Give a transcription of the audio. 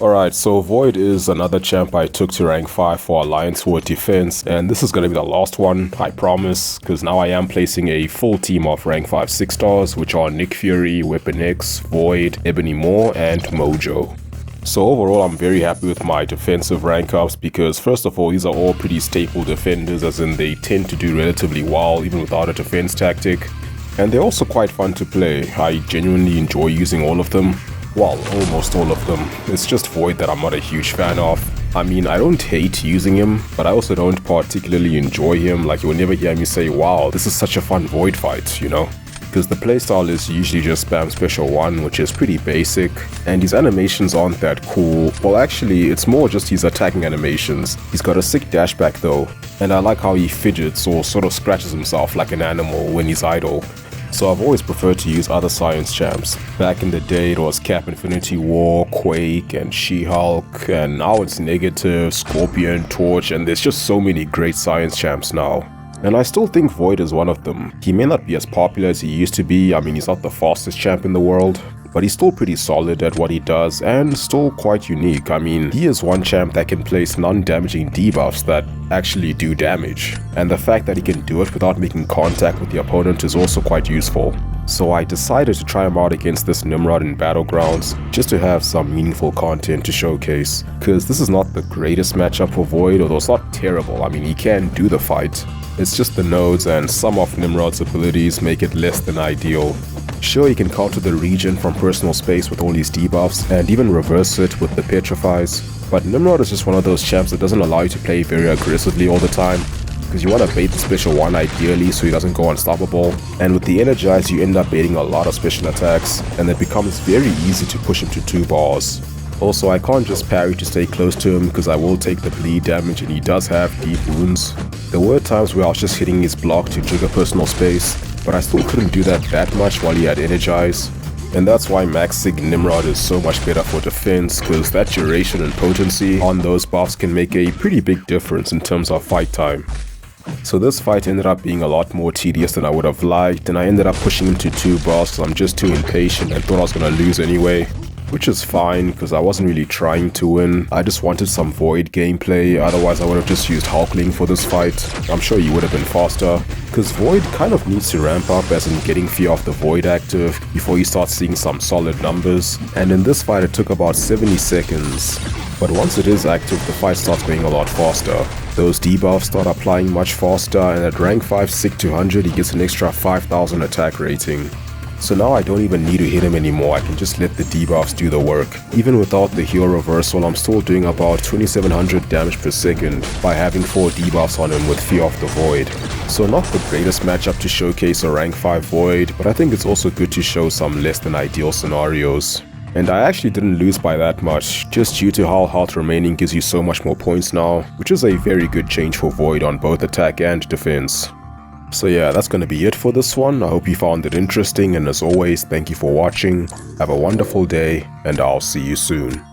Alright, so Void is another champ I took to rank 5 for Alliance War Defense, and this is going to be the last one, I promise, because now I am placing a full team of rank 5 6 stars, which are Nick Fury, Weapon X, Void, Ebony Maw, and Mojo. So overall, I'm very happy with my defensive rank ups because first of all, these are all pretty staple defenders, as in they tend to do relatively well even without a defense tactic. And they're also quite fun to play. I genuinely enjoy using all of them. Well, almost all of them. It's just Void that I'm not a huge fan of. I mean, I don't hate using him, but I also don't particularly enjoy him. Like, you'll never hear me say, wow, this is such a fun Void fight, you know? Because the playstyle is usually just spam special 1, which is pretty basic, and his animations aren't that cool. Well, actually, it's more just his attacking animations. He's got a sick dashback though, and I like how he fidgets or sort of scratches himself like an animal when he's idle. So I've always preferred to use other science champs. Back in the day it was Cap Infinity War, Quake, and She-Hulk, and now it's Negative, Scorpion, Torch, and there's just so many great science champs now. And I still think Void is one of them. He may not be as popular as he used to be, I mean he's not the fastest champ in the world, but he's still pretty solid at what he does and still quite unique. I mean, he is one champ that can place non-damaging debuffs that actually do damage. And the fact that he can do it without making contact with the opponent is also quite useful. So I decided to try him out against this Nimrod in Battlegrounds, just to have some meaningful content to showcase. Cause this is not the greatest matchup for Void, although it's not terrible. I mean, he can do the fight. It's just the nodes and some of Nimrod's abilities make it less than ideal. Sure, he can counter the regen from personal space with all these debuffs and even reverse it with the petrifies, but Nimrod is just one of those champs that doesn't allow you to play very aggressively all the time, because you want to bait the special 1 ideally so he doesn't go unstoppable, and with the energize you end up baiting a lot of special attacks and it becomes very easy to push him to 2 bars. Also, I can't just parry to stay close to him because I will take the bleed damage and he does have deep wounds. There were times where I was just hitting his block to trigger personal space, but I still couldn't do that much while he had energize. And that's why maxing Nimrod is so much better for defense, because that duration and potency on those buffs can make a pretty big difference in terms of fight time. So this fight ended up being a lot more tedious than I would have liked, and I ended up pushing him to 2 bars because I'm just too impatient and thought I was gonna lose anyway. Which is fine, because I wasn't really trying to win. I just wanted some Void gameplay, otherwise I would have just used Hulkling for this fight. I'm sure you would have been faster, because Void kind of needs to ramp up, as in getting Fear of the Void active before you start seeing some solid numbers. And in this fight it took about 70 seconds. But once it is active, the fight starts going a lot faster. Those debuffs start applying much faster, and at rank 5 Sick 200 he gets an extra 5000 attack rating. So now I don't even need to hit him anymore, I can just let the debuffs do the work. Even without the heal reversal, I'm still doing about 2700 damage per second by having 4 debuffs on him with Fear of the Void. So not the greatest matchup to showcase a rank 5 Void, but I think it's also good to show some less than ideal scenarios. And I actually didn't lose by that much, just due to how health remaining gives you so much more points now, which is a very good change for Void on both attack and defense. So yeah, that's gonna be it for this one. I hope you found it interesting, and as always, thank you for watching. Have a wonderful day, and I'll see you soon.